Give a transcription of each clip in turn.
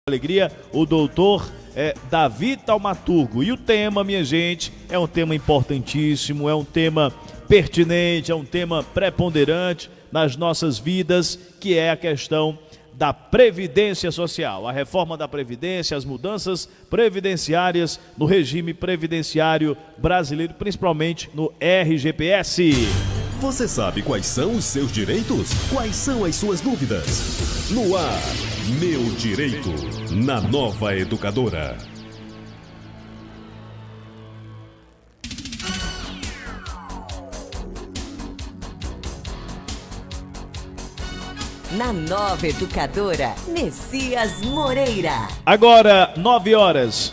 alegria, o doutor Davi Taumaturgo. E o tema, minha gente, é um tema importantíssimo, é um tema pertinente, é um tema preponderante nas nossas vidas, que é a questão da Previdência Social, a reforma da Previdência, as mudanças previdenciárias no regime previdenciário brasileiro, principalmente no RGPS. Você sabe quais são os seus direitos? Quais são as suas dúvidas? No ar, Meu Direito, na Nova Educadora. Na Nova Educadora, Messias Moreira. Agora, 9 horas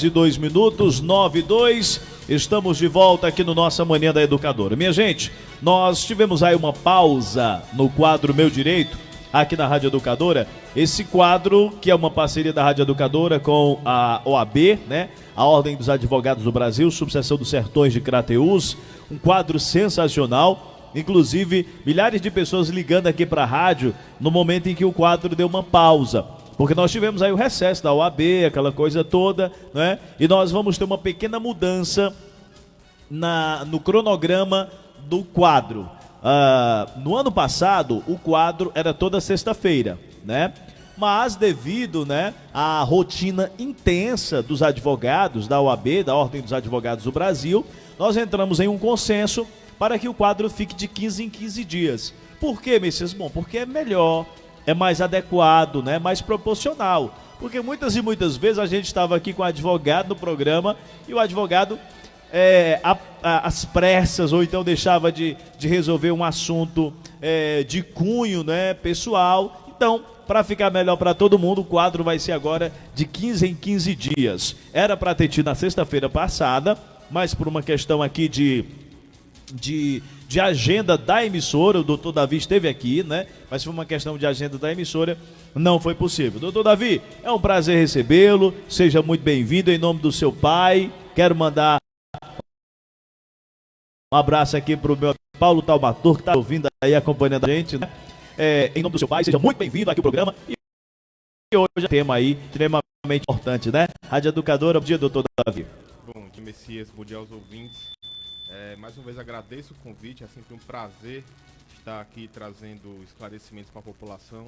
e 2 minutos, 9 e 2, estamos de volta aqui no Nossa Manhã da Educadora. Minha gente, nós tivemos aí uma pausa no quadro Meu Direito, aqui na Rádio Educadora. Esse quadro, que é uma parceria da Rádio Educadora com a OAB, né? A Ordem dos Advogados do Brasil, subseção dos Sertões de Crateús, um quadro sensacional. Inclusive, milhares de pessoas ligando aqui para a rádio no momento em que o quadro deu uma pausa. Porque nós tivemos aí o recesso da OAB, aquela coisa toda, né? E nós vamos ter uma pequena mudança no cronograma do quadro. No ano passado, o quadro era toda sexta-feira, né? Mas devido, né, à rotina intensa dos advogados da OAB, da Ordem dos Advogados do Brasil, nós entramos em um consenso para que o quadro fique de 15 em 15 dias. Por quê, Messias? Bom, porque é melhor, é mais adequado, né? Mais proporcional. Porque muitas e muitas vezes a gente estava aqui com o advogado no programa e o advogado, às pressas, ou então deixava de resolver um assunto de cunho, né, pessoal. Então, para ficar melhor para todo mundo, o quadro vai ser agora de 15 em 15 dias. Era para ter tido na sexta-feira passada, mas por uma questão aqui de agenda da emissora, o doutor Davi esteve aqui, né? Mas foi uma questão de agenda da emissora, não foi possível. Doutor Davi, é um prazer recebê-lo, seja muito bem-vindo em nome do seu pai. Quero mandar um abraço aqui pro meu Paulo Taumaturgo, que está ouvindo aí, acompanhando a gente, né? Em nome do seu pai, seja muito bem-vindo aqui ao programa. E hoje é um tema aí extremamente importante, né? Rádio Educadora, bom dia, doutor Davi. Bom dia, Messias, bom dia aos ouvintes. Mais uma vez agradeço o convite, é sempre um prazer estar aqui trazendo esclarecimentos para a população,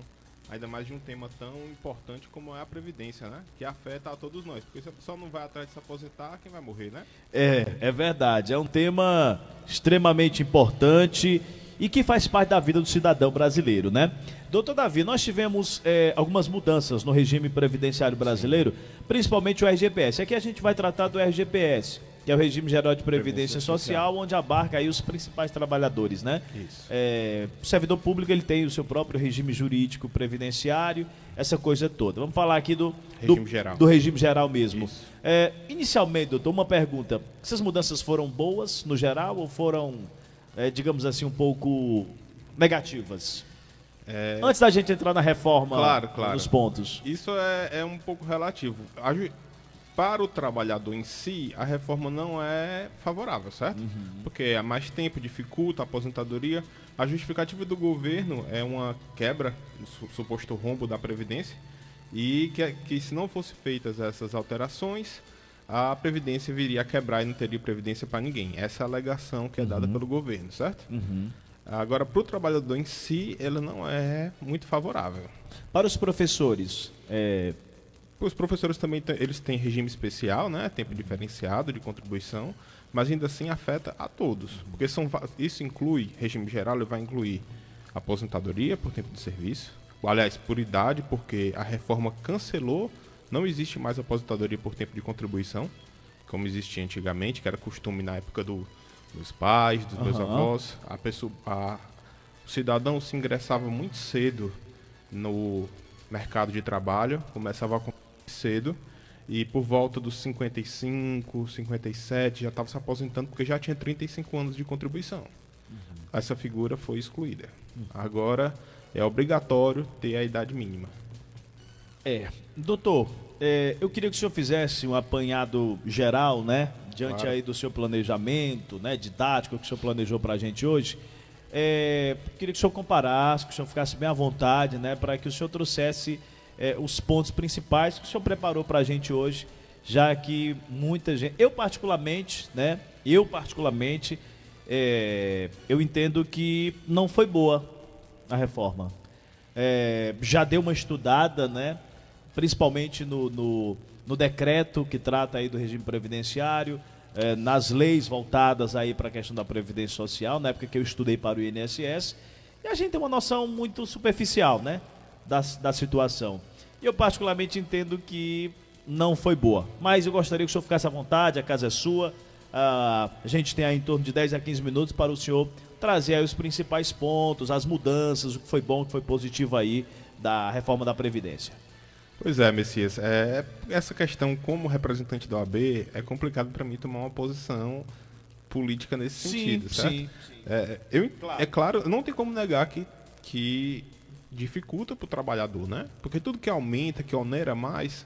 ainda mais de um tema tão importante como é a Previdência, né? Que afeta a todos nós, porque se a pessoa não vai atrás de se aposentar, quem vai morrer, né? É verdade, é um tema extremamente importante e que faz parte da vida do cidadão brasileiro, né? Doutor Davi, nós tivemos algumas mudanças no regime previdenciário brasileiro, principalmente o RGPS. Aqui a gente vai tratar do RGPS, que é o Regime Geral de Previdência Social, onde abarca aí os principais trabalhadores, né? Isso. O servidor público, ele tem o seu próprio regime jurídico previdenciário, essa coisa toda. Vamos falar aqui do regime geral mesmo. Inicialmente, doutor, uma pergunta. Essas mudanças foram boas no geral ou foram, digamos assim, um pouco negativas? Antes da gente entrar na reforma, claro. nos pontos. Isso é um pouco relativo. Para o trabalhador em si, a reforma não é favorável, certo? Porque há mais tempo, dificulta a aposentadoria. A justificativa do governo é uma quebra do suposto rombo da Previdência e que se não fossem feitas essas alterações, a Previdência viria a quebrar e não teria Previdência para ninguém. Essa é a alegação que é dada pelo governo, certo? Agora, para o trabalhador em si, ela não é muito favorável. Para os professores, os professores também eles têm regime especial, né? Tempo diferenciado de contribuição, mas ainda assim afeta a todos. Porque isso inclui, regime geral, ele vai incluir aposentadoria por tempo de serviço, aliás, por idade, porque a reforma cancelou, não existe mais aposentadoria por tempo de contribuição, como existia antigamente, que era costume na época dos pais, dos meus avós. O cidadão se ingressava muito cedo no mercado de trabalho, começava cedo e por volta dos 55, 57 já estava se aposentando porque já tinha 35 anos de contribuição. Essa figura foi excluída. Agora é obrigatório ter a idade mínima. Doutor, eu queria que o senhor fizesse um apanhado geral, né? Diante aí do seu planejamento, né, didático que o senhor planejou para a gente hoje. Queria que o senhor comparasse, que o senhor ficasse bem à vontade, né, para que o senhor trouxesse os pontos principais que o senhor preparou para a gente hoje, já que muita gente, eu particularmente, eu entendo que não foi boa a reforma. Já deu uma estudada, né? Principalmente no decreto que trata aí do regime previdenciário, nas leis voltadas aí para a questão da Previdência Social, na época que eu estudei para o INSS, e a gente tem uma noção muito superficial, né, da situação. E eu particularmente entendo que não foi boa, mas eu gostaria que o senhor ficasse à vontade, a casa é sua, a gente tem aí em torno de 10 a 15 minutos para o senhor trazer aí os principais pontos, as mudanças, o que foi bom, o que foi positivo aí da reforma da Previdência. Pois é, Messias. Essa questão, como representante da OAB, é complicado para mim tomar uma posição política nesse sentido, certo? Sim. É claro, não tem como negar que dificulta para o trabalhador, né? Porque tudo que aumenta, que onera mais,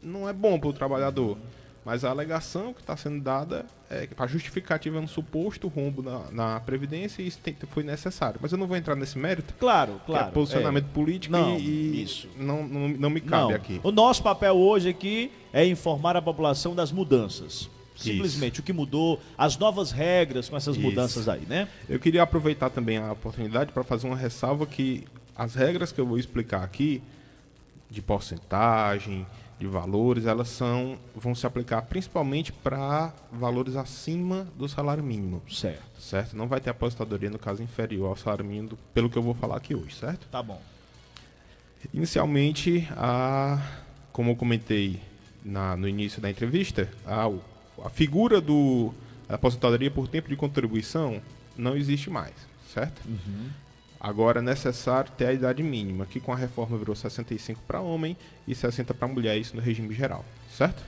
não é bom para o trabalhador. Mas a alegação que está sendo dada é para justificativa no suposto rombo na Previdência, e isso foi necessário. Mas eu não vou entrar nesse mérito. Claro. Que é posicionamento político isso. Não me cabe aqui. O nosso papel hoje aqui é informar a população das mudanças. Simplesmente o que mudou, as novas regras com essas mudanças aí, né? Eu queria aproveitar também a oportunidade para fazer uma ressalva que as regras que eu vou explicar aqui, de porcentagem, de valores, elas vão se aplicar principalmente para valores acima do salário mínimo. Certo? Não vai ter aposentadoria no caso inferior ao salário mínimo, pelo que eu vou falar aqui hoje, certo? Tá bom. Inicialmente, como eu comentei no início da entrevista, a figura da aposentadoria por tempo de contribuição não existe mais, certo? Agora é necessário ter a idade mínima, que com a reforma virou 65 para homem e 60 para mulher, isso no regime geral, certo?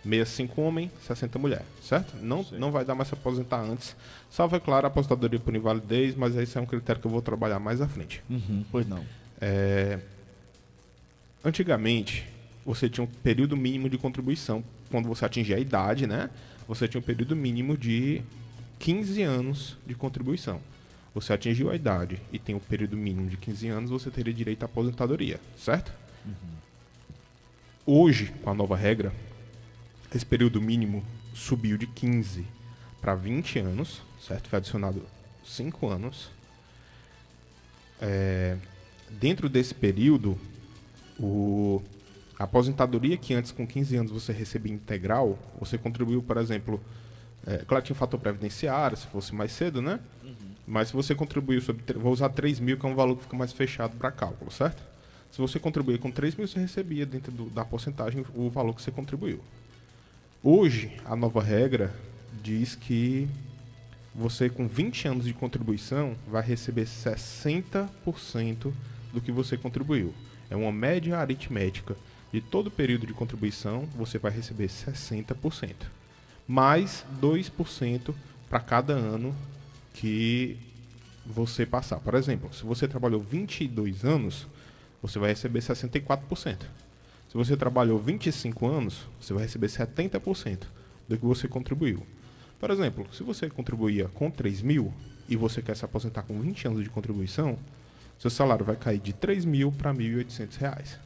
65 homem, 60 mulher, certo? Não vai dar mais se aposentar antes, salvo, é claro, a aposentadoria por invalidez, mas esse é um critério que eu vou trabalhar mais à frente. Pois não. Antigamente, você tinha um período mínimo de contribuição. Quando você atingia a idade, né? Você tinha um período mínimo de 15 anos de contribuição. Você atingiu a idade e tem um período mínimo de 15 anos, você teria direito à aposentadoria, certo? Hoje, com a nova regra, esse período mínimo subiu de 15 para 20 anos, certo? Foi adicionado 5 anos. Dentro desse período, a aposentadoria que antes, com 15 anos, você recebia integral, você contribuiu, por exemplo, claro, tinha fator previdenciário, se fosse mais cedo, né? Mas se você contribuiu vou usar 3 mil, que é um valor que fica mais fechado para cálculo, certo? Se você contribuir com 3 mil, você recebia dentro da porcentagem o valor que você contribuiu. Hoje, a nova regra diz que você, com 20 anos de contribuição, vai receber 60% do que você contribuiu. É uma média aritmética. De todo o período de contribuição, você vai receber 60%. Mais 2% para cada ano que você passar. Por exemplo, se você trabalhou 22 anos, você vai receber 64%. Se você trabalhou 25 anos, você vai receber 70% do que você contribuiu. Por exemplo, se você contribuía com 3 mil e você quer se aposentar com 20 anos de contribuição, seu salário vai cair de 3 mil para R$ 1.800.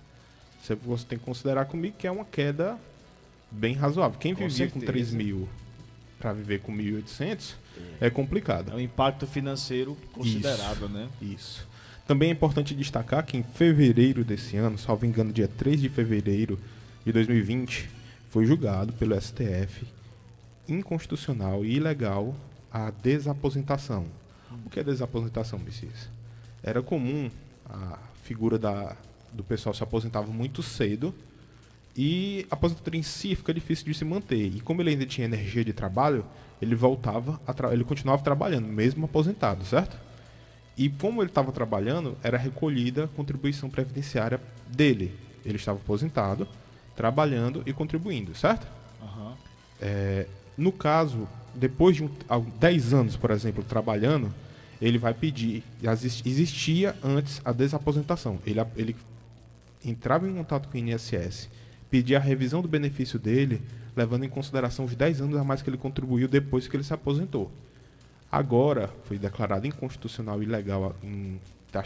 Você tem que considerar comigo que é uma queda bem razoável. Quem vivia com 3 mil para viver com 1.800 é complicado. É um impacto financeiro considerável, né? Isso. Também é importante destacar que em fevereiro desse ano, salvo engano, dia 3 de fevereiro de 2020, foi julgado pelo STF inconstitucional e ilegal a desaposentação. O que é desaposentação, Messias? Era comum a figura do pessoal se aposentava muito cedo e a aposentadoria em si fica difícil de se manter. E como ele ainda tinha energia de trabalho, ele ele continuava trabalhando, mesmo aposentado, certo? E como ele estava trabalhando, era recolhida a contribuição previdenciária dele. Ele estava aposentado, trabalhando e contribuindo, certo? No caso, depois de 10 anos, por exemplo, trabalhando, ele vai pedir, existia antes a desaposentação. Ele entrava em contato com o INSS, pedia a revisão do benefício dele, levando em consideração os 10 anos a mais que ele contribuiu depois que ele se aposentou. Agora, foi declarado inconstitucional e ilegal,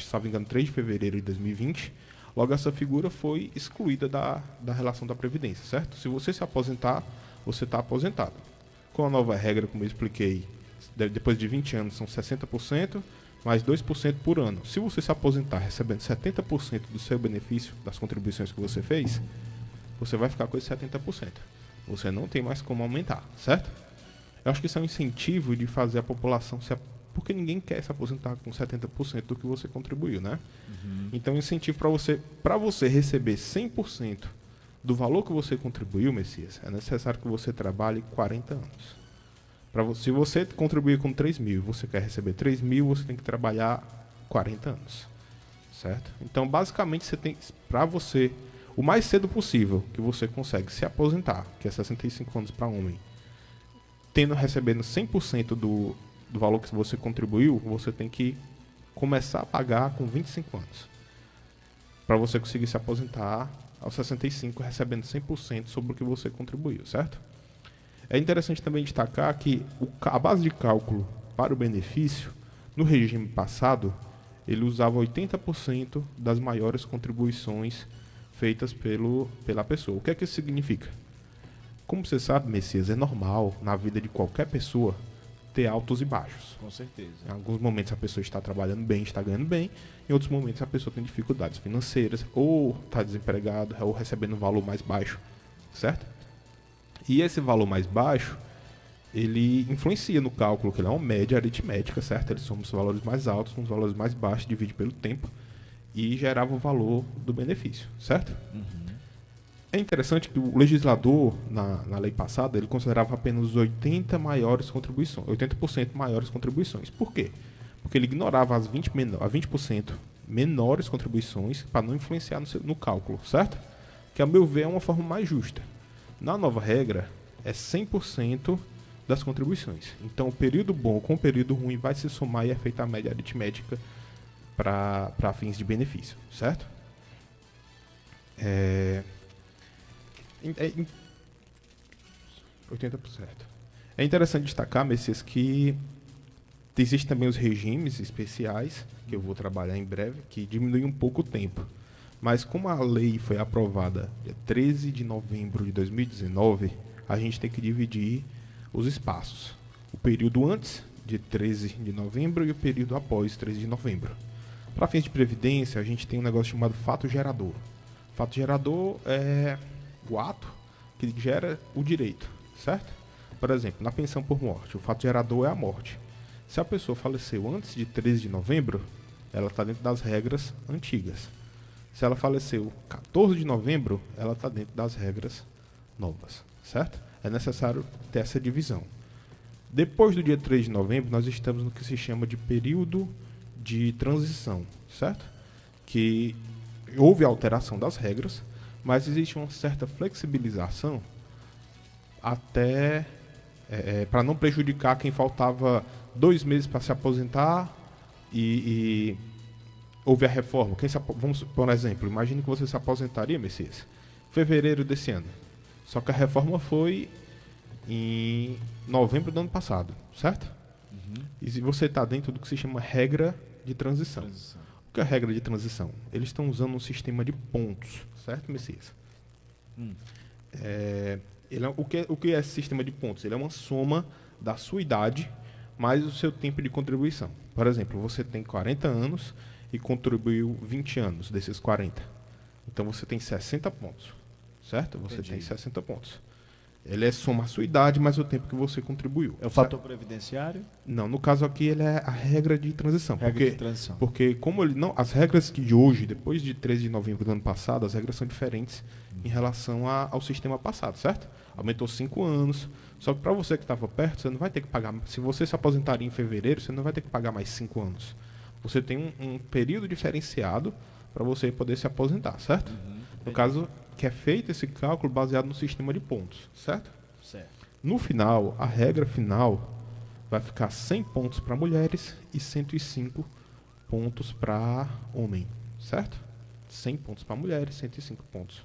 salvo engano, 3 de fevereiro de 2020, Logo, essa figura foi excluída da relação da Previdência, certo? Se você se aposentar, você está aposentado. Com a nova regra, como eu expliquei, depois de 20 anos são 60%, mais 2% por ano. Se você se aposentar recebendo 70% do seu benefício, das contribuições que você fez, você vai ficar com esse 70%. Você não tem mais como aumentar, certo? Eu acho que isso é um incentivo de fazer a população porque ninguém quer se aposentar com 70% do que você contribuiu, né? Então, incentivo para você receber 100% do valor que você contribuiu, Messias, é necessário que você trabalhe 40 anos. Se você contribuir com 3 mil e você quer receber 3 mil, você tem que trabalhar 40 anos, certo? Então, basicamente, você tem, para você, o mais cedo possível que você consegue se aposentar, que é 65 anos para homem, recebendo 100% do valor que você contribuiu, você tem que começar a pagar com 25 anos. Para você conseguir se aposentar aos 65, recebendo 100% sobre o que você contribuiu, certo? É interessante também destacar que a base de cálculo para o benefício, no regime passado, ele usava 80% das maiores contribuições feitas pela pessoa. O que é que isso significa? Como você sabe, Messias, é normal na vida de qualquer pessoa ter altos e baixos. Com certeza. Em alguns momentos a pessoa está trabalhando bem, está ganhando bem. Em outros momentos a pessoa tem dificuldades financeiras, ou está desempregado, ou recebendo um valor mais baixo, certo? E esse valor mais baixo, ele influencia no cálculo, que ele é uma média aritmética, certo? Ele soma os valores mais altos com os valores mais baixos, divide pelo tempo, e gerava o valor do benefício, certo? É interessante que o legislador, na lei passada, ele considerava apenas 80% maiores contribuições. Por quê? Porque ele ignorava as 20% menores contribuições para não influenciar no cálculo, certo? Que, a meu ver, é uma forma mais justa. Na nova regra, é 100% das contribuições. Então, o período bom com o período ruim vai se somar e é feita a média aritmética para fins de benefício, certo? 80%. É interessante destacar, Messias, que existem também os regimes especiais, que eu vou trabalhar em breve, que diminuem um pouco o tempo. Mas como a lei foi aprovada dia 13 de novembro de 2019, a gente tem que dividir os espaços. O período antes de 13 de novembro e o período após 13 de novembro. Para fins de previdência, a gente tem um negócio chamado fato gerador. Fato gerador é o ato que gera o direito, certo? Por exemplo, na pensão por morte, o fato gerador é a morte. Se a pessoa faleceu antes de 13 de novembro, ela está dentro das regras antigas. Se ela faleceu 14 de novembro, ela está dentro das regras novas, certo? É necessário ter essa divisão. Depois do dia 3 de novembro, nós estamos no que se chama de período de transição, certo? Que houve alteração das regras, mas existe uma certa flexibilização até para não prejudicar quem faltava 2 meses para se aposentar e houve a reforma. Vamos, por exemplo, imagine que você se aposentaria, Messias, em fevereiro desse ano. Só que a reforma foi em novembro do ano passado, certo? E você está dentro do que se chama regra de transição. O que é a regra de transição? Eles estão usando um sistema de pontos, certo, Messias? O que é esse sistema de pontos? Ele é uma soma da sua idade mais o seu tempo de contribuição. Por exemplo, você tem 40 anos e contribuiu 20 anos desses 40. Então você tem 60 pontos, certo? Você tem 60 pontos. Ele é soma a sua idade mais o tempo que você contribuiu. É o fator previdenciário? Não, no caso aqui ele é a regra de transição. Regra de transição. Porque como ele não, as regras que de hoje, depois de 13 de novembro do ano passado, as regras são diferentes em relação ao sistema passado, certo? Aumentou 5 anos. Só que para você que estava perto, você não vai ter que pagar. Se você se aposentaria em fevereiro, você não vai ter que pagar mais 5 anos. Você tem um período diferenciado para você poder se aposentar, certo? No caso, que é feito esse cálculo baseado no sistema de pontos, certo? Certo. No final, a regra final vai ficar 100 pontos para mulheres e 105 pontos para homem, certo? 100 pontos para mulheres, 105 pontos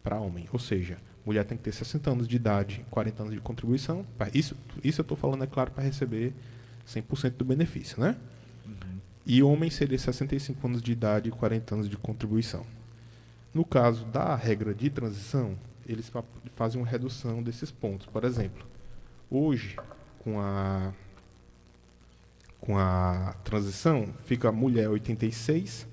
para homem. Ou seja, mulher tem que ter 60 anos de idade, 40 anos de contribuição. Isso eu estou falando, é claro, para receber 100% do benefício, né? E homem seria 65 anos de idade e 40 anos de contribuição. No caso da regra de transição, eles fazem uma redução desses pontos. Por exemplo, hoje, com a transição, fica mulher 86,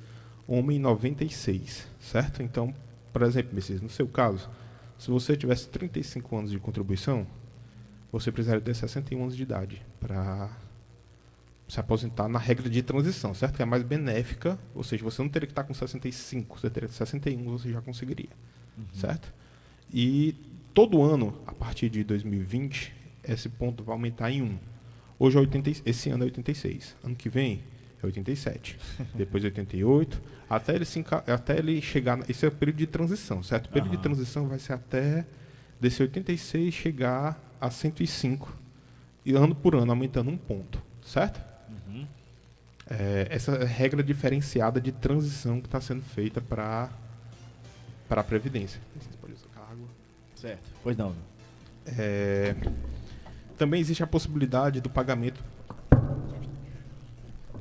homem 96, certo? Então, por exemplo, Messias, no seu caso, se você tivesse 35 anos de contribuição, você precisaria ter 61 anos de idade para se aposentar na regra de transição, certo? Que é mais benéfica, ou seja, você não teria que estar com 65, você teria 61, você já conseguiria, certo? E todo ano, a partir de 2020, esse ponto vai aumentar em 1. Hoje é esse ano é 86, ano que vem é 87, depois 88, até ele chegar, esse é o período de transição, certo? O período de transição vai ser até desse 86 chegar a 105, e ano por ano aumentando 1 ponto, certo? Essa regra diferenciada de transição que está sendo feita para a Previdência. Vocês podem usar água. Certo. Pois não. Também existe a possibilidade do pagamento.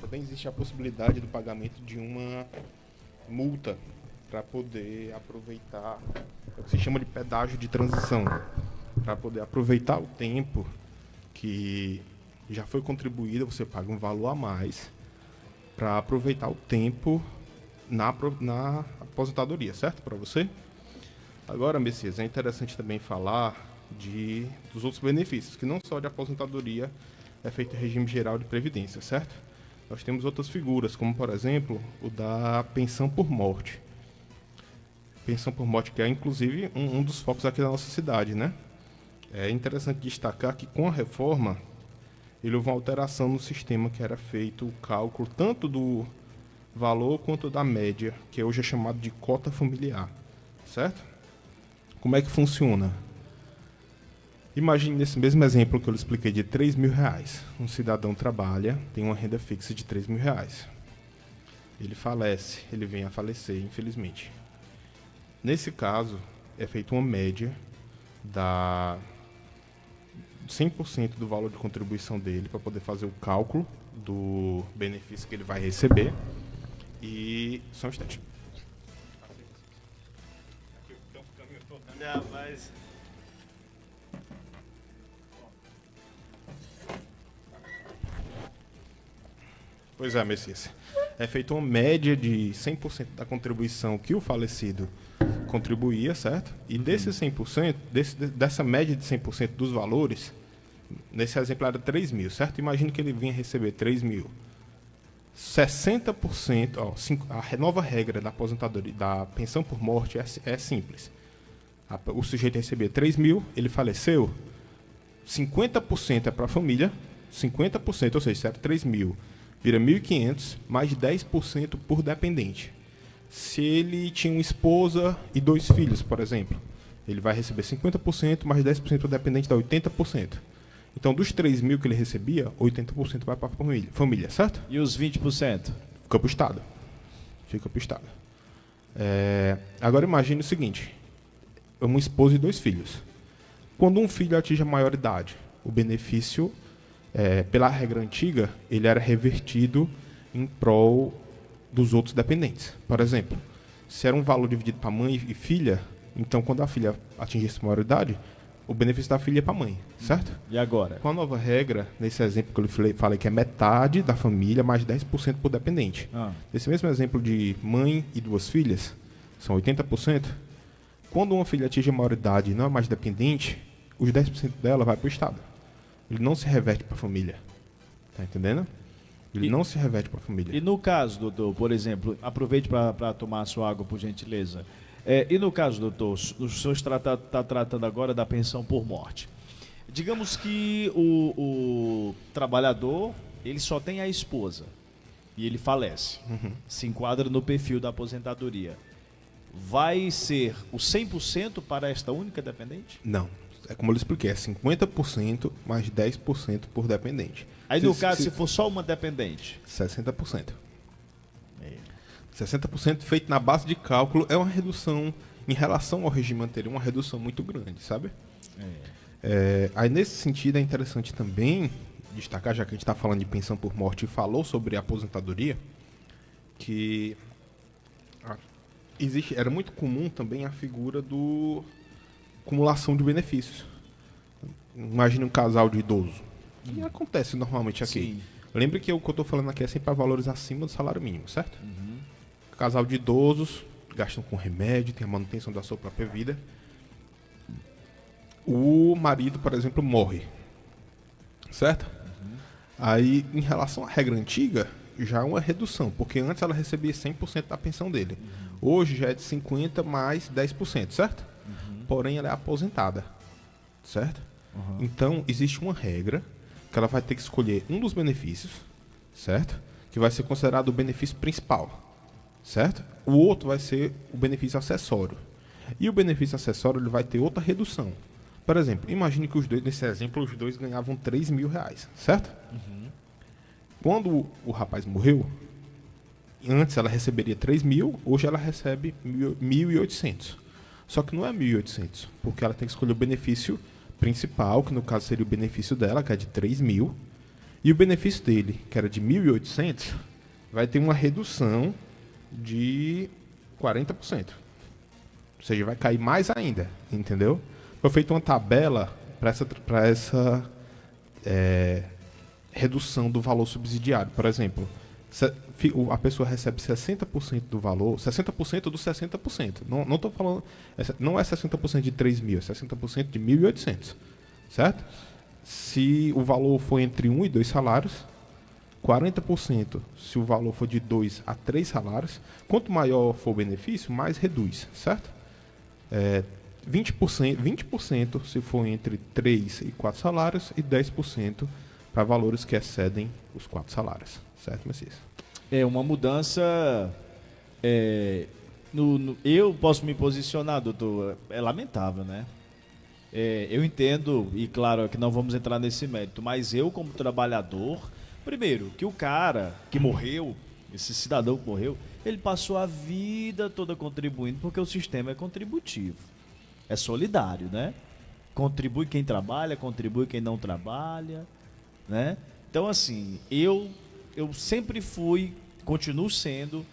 Também existe a possibilidade do pagamento de uma multa para poder aproveitar o que se chama de pedágio de transição, para poder aproveitar o tempo que já foi contribuído, você paga um valor a mais para aproveitar o tempo na aposentadoria, certo? Para você. Agora, Messias, é interessante também falar dos outros benefícios, que não só de aposentadoria é feito em regime geral de previdência, certo? Nós temos outras figuras, como, por exemplo, o da pensão por morte. Pensão por morte, que é, inclusive, um dos focos aqui da nossa cidade, né? É interessante destacar que, com a reforma, ele houve uma alteração no sistema que era feito o cálculo tanto do valor quanto da média, que hoje é chamado de cota familiar, certo? Como é que funciona? Imagine nesse mesmo exemplo que eu lhe expliquei de R$3.000. Um cidadão trabalha, tem uma renda fixa de R$3.000. Ele falece, ele vem a falecer, infelizmente. Nesse caso, é feita uma média da 100% do valor de contribuição dele para poder fazer o cálculo do benefício que ele vai receber. E só um instante. Não, mas... Pois é, Messias. É feita uma média de 100% da contribuição que o falecido contribuía, certo? E desses 100%, dessa média de 100% dos valores, nesse exemplo era 3.000, certo? Imagine que ele vinha receber 3.000. 60%, a nova regra da aposentadoria, da pensão por morte é simples. O sujeito recebia 3.000, ele faleceu, 50% é para a família, 50%, ou seja, se era 3.000, vira 1.500, mais 10% por dependente. Se ele tinha uma esposa e 2 filhos, por exemplo, ele vai receber 50%, mais 10% por dependente, dá 80%. Então, dos 3.000 que ele recebia, 80% vai para a família, certo? E os 20%? Fica para o Estado. Agora, imagine o seguinte. Uma esposa e 2 filhos. Quando um filho atinge a maioridade, o benefício, pela regra antiga, ele era revertido em prol dos outros dependentes. Por exemplo, se era um valor dividido para mãe e filha, então, quando a filha atingisse a maioridade, o benefício da filha é para a mãe, certo? E agora? Com a nova regra, nesse exemplo que eu falei que é metade da família, mais 10% por dependente. Nesse mesmo exemplo de mãe e 2 filhas, são 80%. Quando uma filha atinge a maioridade e não é mais dependente, os 10% dela vai para o Estado. Ele não se reverte para a família. Tá entendendo? Ele não se reverte para a família. E no caso, doutor, por exemplo, aproveite para tomar a sua água, por gentileza. E no caso, doutor, o senhor está tratando agora da pensão por morte. Digamos que o trabalhador, ele só tem a esposa e ele falece. Se enquadra no perfil da aposentadoria. Vai ser o 100% para esta única dependente? Não. É como eu lhe expliquei, é 50% mais 10% por dependente. Aí no caso, se for só uma dependente? 60%. 60% feito na base de cálculo é uma redução, em relação ao regime anterior, uma redução muito grande, sabe? Aí nesse sentido é interessante também destacar, já que a gente está falando de pensão por morte e falou sobre a aposentadoria, que era muito comum também a figura do acumulação de benefícios. Imagine um casal de idoso. Que acontece normalmente aqui. Sim. Lembre que o que eu estou falando aqui é sempre para valores acima do salário mínimo, certo? Casal de idosos, gastam com remédio, tem a manutenção da sua própria vida. O marido, por exemplo, morre. Certo? Aí, em relação à regra antiga, já é uma redução, porque antes ela recebia 100% da pensão dele. Hoje já é de 50% mais 10%, certo? Porém, ela é aposentada, certo? Então, existe uma regra que ela vai ter que escolher um dos benefícios, certo? Que vai ser considerado o benefício principal, certo? O outro vai ser o benefício acessório. E o benefício acessório ele vai ter outra redução. Por exemplo, imagine que os dois, nesse exemplo, os dois ganhavam R$3.000, certo? Quando o rapaz morreu, antes ela receberia 3.000, hoje ela recebe 1.800. Só que não é 1.800, porque ela tem que escolher o benefício principal, que no caso seria o benefício dela, que é de 3.000, e o benefício dele, que era de 1.800, vai ter uma redução de 40%. Ou seja, vai cair mais ainda, entendeu? Foi feita uma tabela para essa redução do valor subsidiário. Por exemplo, a pessoa recebe 60% do valor, 60% dos 60%. Não estou falando, não é 60% de 3.000, é 60% de 1.800, certo? Se o valor for entre 1 e 2 salários, 40% se o valor for de 2 a 3 salários. Quanto maior for o benefício, mais reduz, certo? 20% se for entre 3 e 4 salários e 10% para valores que excedem os 4 salários. Certo, Messias? É uma mudança. Eu posso me posicionar, doutor. É lamentável, né? Eu entendo, e claro que não vamos entrar nesse mérito, mas eu, como trabalhador, primeiro, que o cara que morreu, esse cidadão que morreu, ele passou a vida toda contribuindo, porque o sistema é contributivo. É solidário, né? Contribui quem trabalha, contribui quem não trabalha, né? Então, assim, eu sempre fui, continuo sendo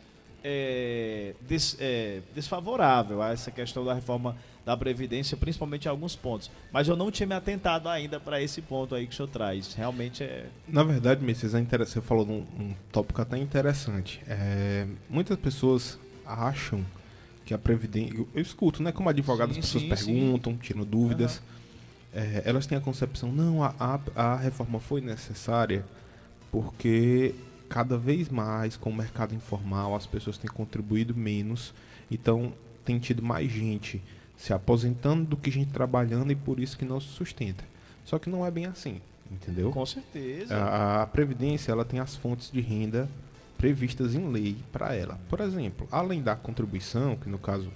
desfavorável a essa questão da reforma da Previdência, principalmente em alguns pontos. Mas eu não tinha me atentado ainda para esse ponto aí que o senhor traz. Realmente é... Na verdade, Messias, você falou num tópico até interessante. Muitas pessoas acham que a Previdência... Eu escuto, né? Como advogado, as pessoas perguntam, tiram dúvidas. Elas têm a concepção, não, a reforma foi necessária porque cada vez mais com o mercado informal as pessoas têm contribuído menos, então tem tido mais gente se aposentando do que gente trabalhando e por isso que não se sustenta. Só que não é bem assim, entendeu? Com certeza. A Previdência ela tem as fontes de renda previstas em lei para ela. Por exemplo, além da contribuição, que no caso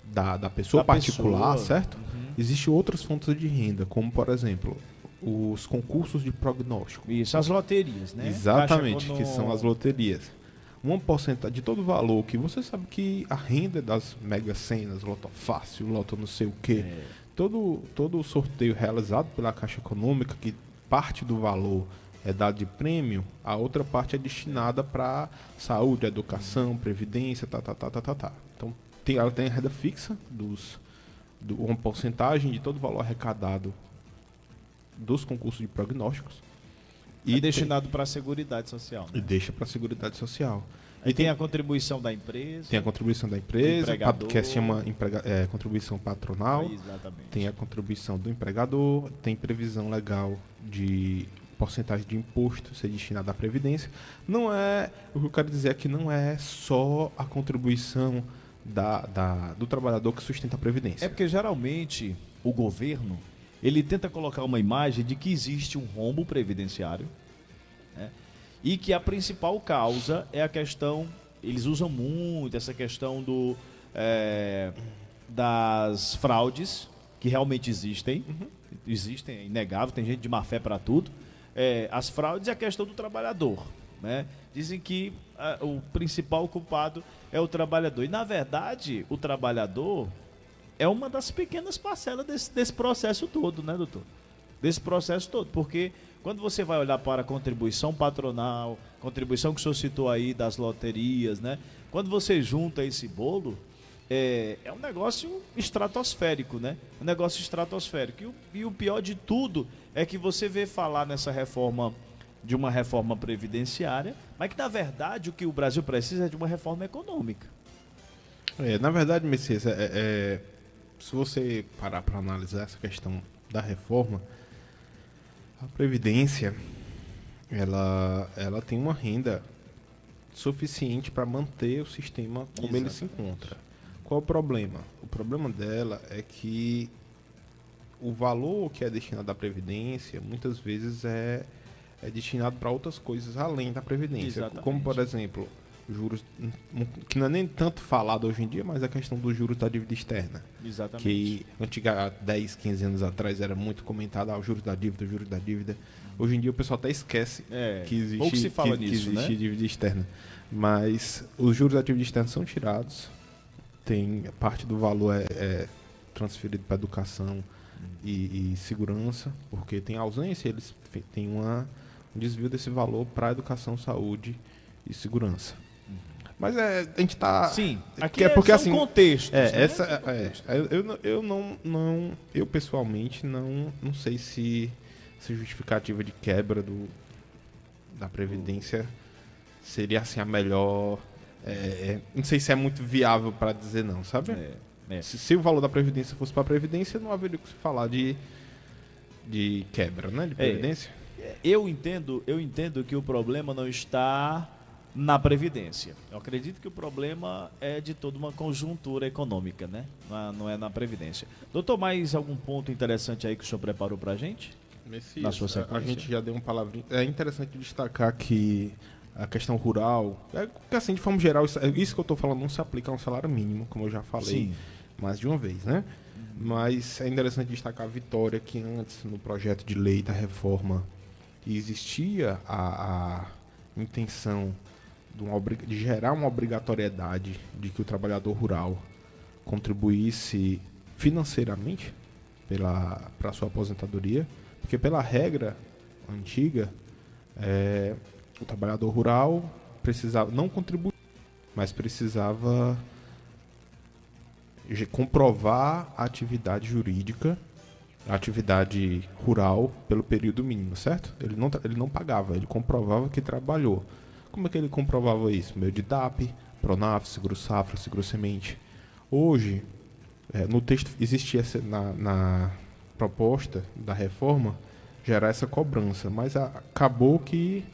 da pessoa particular, certo? Existem outras fontes de renda, como por exemplo, os concursos de prognóstico. Isso, as loterias, né? Exatamente, que são as loterias. Uma porcentagem de todo o valor, que você sabe que a renda das mega senas, loto fácil, loto não sei o quê, todo o sorteio realizado pela Caixa Econômica, que parte do valor é dado de prêmio, a outra parte é destinada para saúde, educação, previdência, Então, ela tem a renda fixa, uma porcentagem de todo o valor arrecadado dos concursos de prognósticos. E destinado para a Seguridade Social. Né? E deixa para a Seguridade Social. E tem a contribuição da empresa. Tem a contribuição da empresa, que se chama contribuição patronal. Exatamente. Tem a contribuição do empregador, tem previsão legal de porcentagem de imposto ser destinada à Previdência. Não é, o que eu quero dizer é que não é só a contribuição do trabalhador que sustenta a Previdência. É porque geralmente o governo ele tenta colocar uma imagem de que existe um rombo previdenciário, né? E que a principal causa é a questão, eles usam muito essa questão das fraudes, que realmente existem, existem, é inegável, tem gente de má fé para tudo, as fraudes e a questão do trabalhador, né? Dizem que o principal culpado é o trabalhador, e na verdade o trabalhador é uma das pequenas parcelas desse processo todo, né, doutor? Desse processo todo, porque quando você vai olhar para a contribuição patronal, contribuição que o senhor citou aí das loterias, né? Quando você junta esse bolo, é um negócio estratosférico, né? Um negócio estratosférico. E o pior de tudo é que você vê falar nessa reforma, de uma reforma previdenciária, mas que na verdade o que o Brasil precisa é de uma reforma econômica. Na verdade, Messias, se você parar para analisar essa questão da reforma, a Previdência, ela tem uma renda suficiente para manter o sistema como ele se encontra. Qual o problema? O problema dela é que o valor que é destinado à Previdência, muitas vezes é destinado para outras coisas além da Previdência. Exatamente. Como, por exemplo, juros, que não é nem tanto falado hoje em dia, mas a questão dos juros da dívida externa. Exatamente. Que há 10, 15 anos atrás era muito comentado, os juros da dívida, os juros da dívida. Hoje em dia o pessoal até esquece que existe, pouco se fala que nisso, existe né? dívida externa. Mas os juros da dívida externa são tirados, tem parte do valor é transferido para educação e segurança, porque tem ausência, eles têm um desvio desse valor para educação, saúde e segurança. Mas a gente está... Sim, aqui porque são assim, contextos. né? Eu pessoalmente não sei se justificativa de quebra da Previdência seria assim a melhor. Não sei se é muito viável para dizer não, sabe? Se o valor da Previdência fosse para a Previdência, não haveria o que se falar de quebra, né? De Previdência. Eu entendo que o problema não está na Previdência. Eu acredito que o problema é de toda uma conjuntura econômica, né? Não é na Previdência. Doutor, mais algum ponto interessante aí que o senhor preparou pra gente? Messias, Na sua sequência. a gente já deu uma palavrinha. É interessante destacar que a questão rural, porque assim, de forma geral, isso que eu estou falando não se aplica a um salário mínimo, como eu já falei Sim. mais de uma vez, né? Mas é interessante destacar a vitória que antes, no projeto de lei da reforma, existia a intenção de gerar uma obrigatoriedade de que o trabalhador rural contribuísse financeiramente para a sua aposentadoria, porque pela regra antiga, o trabalhador rural precisava não contribuir, mas precisava comprovar a atividade jurídica, a atividade rural pelo período mínimo, certo? Ele não pagava, ele comprovava que trabalhou. Como é que ele comprovava isso? Meio de DAP, Pronaf, Seguro Safra, Seguro Semente. Hoje, no texto existia na proposta da reforma gerar essa cobrança, mas acabou que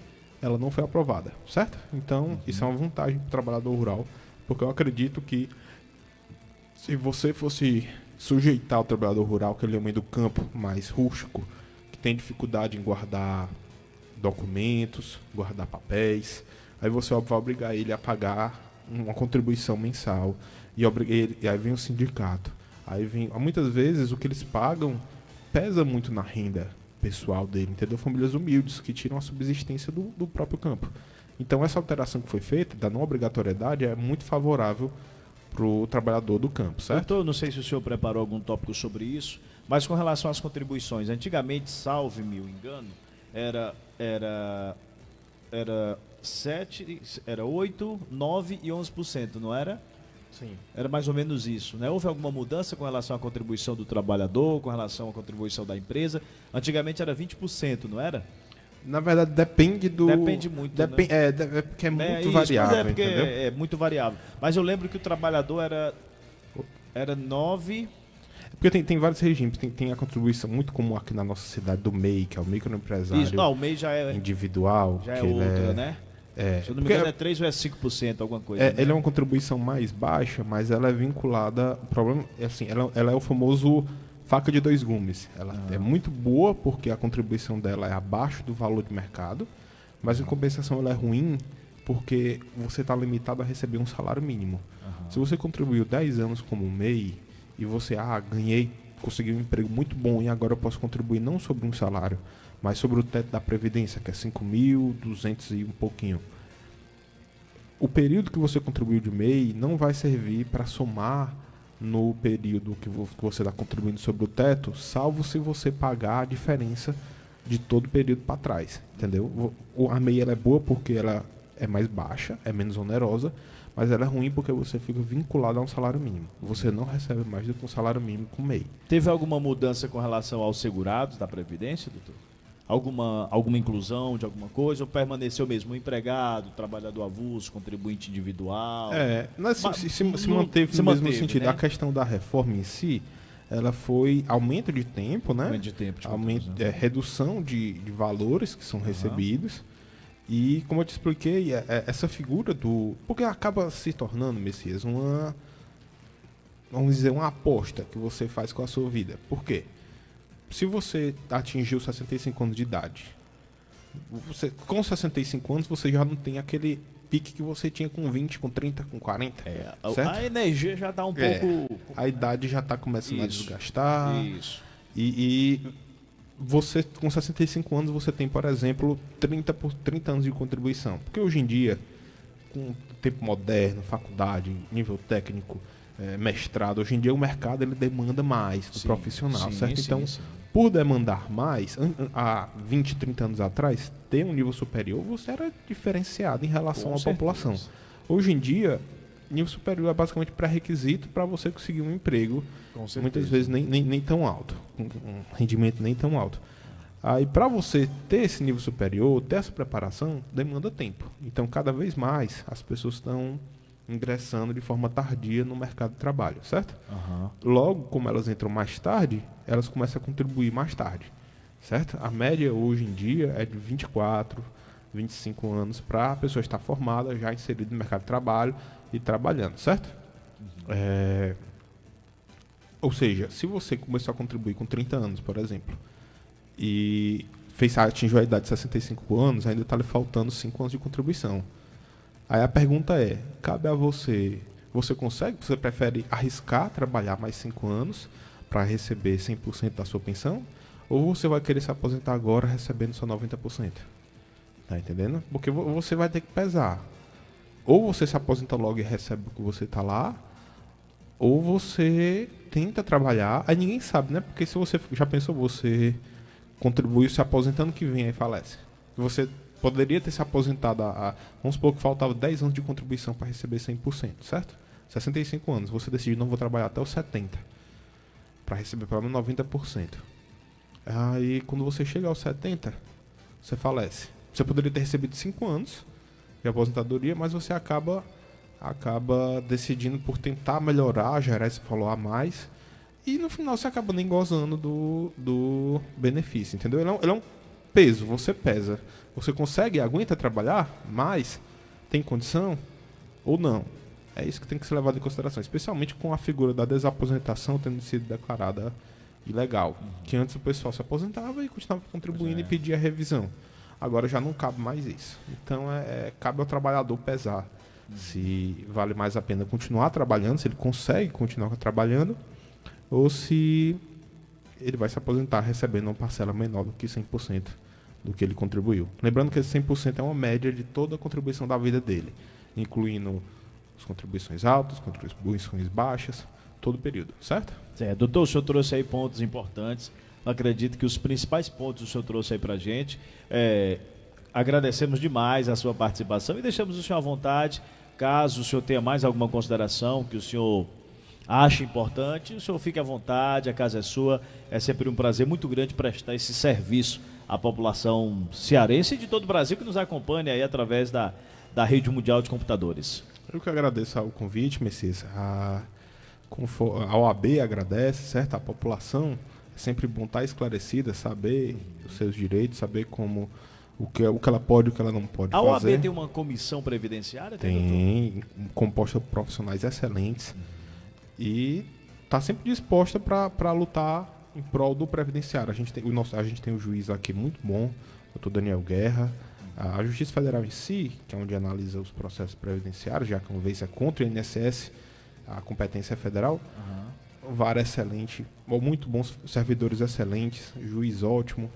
ela não foi aprovada, certo? Então, isso é uma vantagem para o trabalhador rural, porque eu acredito que se você fosse sujeitar o trabalhador rural, que ele é um meio do campo mais rústico, que tem dificuldade em guardar documentos, guardar papéis, aí você vai obrigar ele a pagar uma contribuição mensal, e aí vem o sindicato. Muitas vezes o que eles pagam pesa muito na renda pessoal dele, entendeu? Famílias humildes que tiram a subsistência do próprio campo. Então essa alteração que foi feita, da não obrigatoriedade, é muito favorável para o trabalhador do campo, certo? Doutor, não sei se o senhor preparou algum tópico sobre isso, mas com relação às contribuições, antigamente, salve-me o engano, era 8, 9 e 11%, não era? Sim. Era mais ou menos isso, né? Houve alguma mudança com relação à contribuição do trabalhador, com relação à contribuição da empresa? Antigamente era 20%, não era? Na verdade, depende muito, né? Porque é muito Isso, variável, porque entendeu? é muito variável. Mas eu lembro que o trabalhador era 9... Porque tem vários regimes, tem a contribuição muito comum aqui na nossa cidade do MEI, que é o microempresário Isso, não, o MEI já é individual. já é que ele outra, né? Se eu não me engano é 3 ou é 5%, alguma coisa. Né? Ele é uma contribuição mais baixa, mas ela é vinculada... O problema é assim, ela é o famoso faca de dois gumes. Ela é muito boa porque a contribuição dela é abaixo do valor de mercado, mas em compensação ela é ruim porque você está limitado a receber um salário mínimo. Se você contribuiu 10 anos como MEI e você, consegui um emprego muito bom e agora eu posso contribuir não sobre um salário, mas sobre o teto da Previdência, que é 5.200 e um pouquinho. O período que você contribuiu de MEI não vai servir para somar no período que você está contribuindo sobre o teto, salvo se você pagar a diferença de todo o período para trás, entendeu? A MEI ela é boa porque ela é mais baixa, é menos onerosa, mas ela é ruim porque você fica vinculado a um salário mínimo. Você não recebe mais do que um salário mínimo com MEI. Teve alguma mudança com relação aos segurados da Previdência, doutor? Alguma inclusão de alguma coisa? Ou permaneceu mesmo o empregado, trabalhador avulso, contribuinte individual? Se manteve no mesmo sentido. Né? A questão da reforma em si, ela foi aumento de tempo, né? Aumento de tempo. Redução de valores que são recebidos. E, como eu te expliquei, essa figura do... Porque acaba se tornando, Messias, vamos dizer, uma aposta que você faz com a sua vida. Por quê? Se você atingiu 65 anos de idade, com 65 anos você já não tem aquele pique que você tinha com 20, com 30, com 40. Certo? A energia já está um pouco... A idade já está começando a desgastar. Isso. E você, com 65 anos, você tem, por exemplo, 30 anos de contribuição. Porque hoje em dia, com tempo moderno, faculdade, nível técnico, mestrado, hoje em dia o mercado ele demanda mais do profissional, certo? Então, por demandar mais, há 20, 30 anos atrás, ter um nível superior, você era diferenciado em relação à população. Hoje em dia, nível superior é basicamente pré-requisito para você conseguir um emprego, muitas vezes nem tão alto, um rendimento nem tão alto. Aí, para você ter esse nível superior, ter essa preparação, demanda tempo. Então, cada vez mais, as pessoas estão ingressando de forma tardia no mercado de trabalho, certo? Logo, como elas entram mais tarde, elas começam a contribuir mais tarde, certo? A média hoje em dia é de 24, 25 anos para a pessoa estar formada, já inserida no mercado de trabalho e trabalhando, certo? Ou seja, se você começou a contribuir com 30 anos, por exemplo, e atingiu a idade de 65 anos, ainda está lhe faltando 5 anos de contribuição. Aí a pergunta é, cabe a você consegue, você prefere arriscar trabalhar mais 5 anos para receber 100% da sua pensão? Ou você vai querer se aposentar agora recebendo só 90%? Tá entendendo? Porque você vai ter que pesar. Ou você se aposenta logo e recebe o que você está lá, ou você tenta trabalhar, aí ninguém sabe, né? Porque se você, já pensou, você contribuiu se aposentando que vem aí falece. Você poderia ter se aposentado vamos supor que faltava 10 anos de contribuição para receber 100%, certo? 65 anos, você decidiu, não vou trabalhar até os 70, para receber pelo menos 90%. Aí, quando você chega aos 70, você falece. Você poderia ter recebido 5 anos de aposentadoria, mas você acaba decidindo por tentar melhorar, gerar esse valor a mais, e no final você acaba nem gozando do benefício, entendeu? Ele é um peso, você pesa. Você consegue, aguenta trabalhar, mas tem condição ou não? É isso que tem que ser levado em consideração, especialmente com a figura da desaposentação tendo sido declarada ilegal. Que antes o pessoal se aposentava e continuava contribuindo e pedia revisão. Agora já não cabe mais isso. Então cabe ao trabalhador pesar se vale mais a pena continuar trabalhando, se ele consegue continuar trabalhando, ou se ele vai se aposentar recebendo uma parcela menor do que 100% do que ele contribuiu. Lembrando que esse 100% é uma média de toda a contribuição da vida dele, incluindo as contribuições altas, contribuições baixas, todo o período, certo? Doutor, o senhor trouxe aí pontos importantes. Eu acredito que os principais pontos o senhor trouxe aí pra gente. Agradecemos demais a sua participação e deixamos o senhor à vontade. Caso o senhor tenha mais alguma consideração que o senhor acha importante, o senhor fique à vontade, a casa é sua. É sempre um prazer muito grande prestar esse serviço à população cearense e de todo o Brasil que nos acompanha aí através da Rede Mundial de Computadores. Eu que agradeço ao convite, Messias. A OAB agradece, certo? A população é sempre bom estar esclarecida, saber os seus direitos, saber o que ela pode e o que ela não pode fazer. A OAB tem uma comissão previdenciária? Tem, composta por profissionais excelentes e está sempre disposta para lutar em prol do previdenciário. A gente tem o juiz aqui muito bom, o Dr. Daniel Guerra. A Justiça Federal em si, que é onde analisa os processos previdenciários, já que uma vez é contra o INSS, a competência é federal. VAR excelente, muito bons servidores excelentes, juiz ótimo,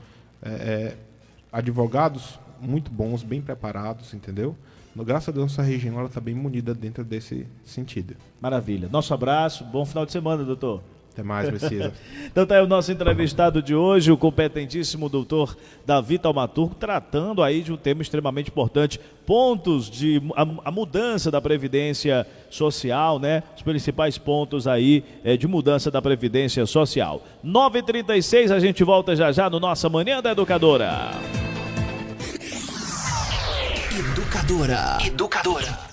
advogados muito bons, bem preparados, entendeu? Graças a Deus, nossa região está bem munida dentro desse sentido. Maravilha. Nosso abraço, bom final de semana, doutor. Até mais, Messias. Então tá aí o nosso entrevistado de hoje, o competentíssimo doutor Davi Taumaturgo, tratando aí de um tema extremamente importante, pontos de a mudança da Previdência Social, né? Os principais pontos aí de mudança da Previdência Social. 9h36, a gente volta já já no Nossa Manhã da Educadora. Educadora.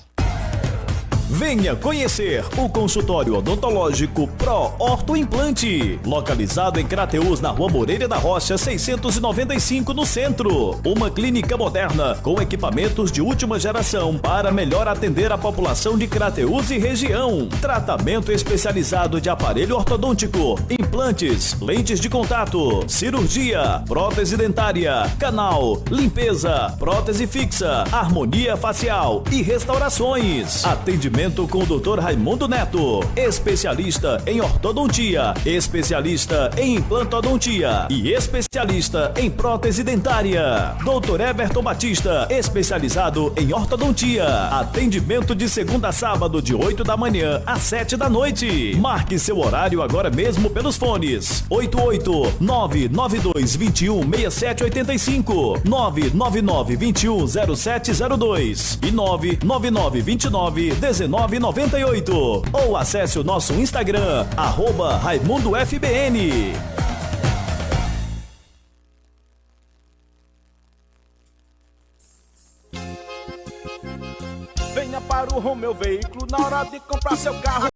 Venha conhecer o consultório odontológico Pro Orto Implante, localizado em Crateús, na Rua Moreira da Rocha, 695, no centro. Uma clínica moderna com equipamentos de última geração para melhor atender a população de Crateús e região. Tratamento especializado de aparelho ortodôntico, implantes, lentes de contato, cirurgia, prótese dentária, canal, limpeza, prótese fixa, harmonia facial e restaurações. Atendimento com o Dr. Raimundo Neto, especialista em ortodontia, especialista em implantodontia e especialista em prótese dentária. Dr. Everton Batista, especializado em ortodontia. Atendimento de segunda a sábado, de 8 da manhã às 7 da noite. Marque seu horário agora mesmo pelos fones 88-992-21-6785, 999-21-0702 e 999-29-1998. Ou acesse o nosso Instagram, @RaimundoFBN. Venha para o Romeu Veículo na hora de comprar seu carro.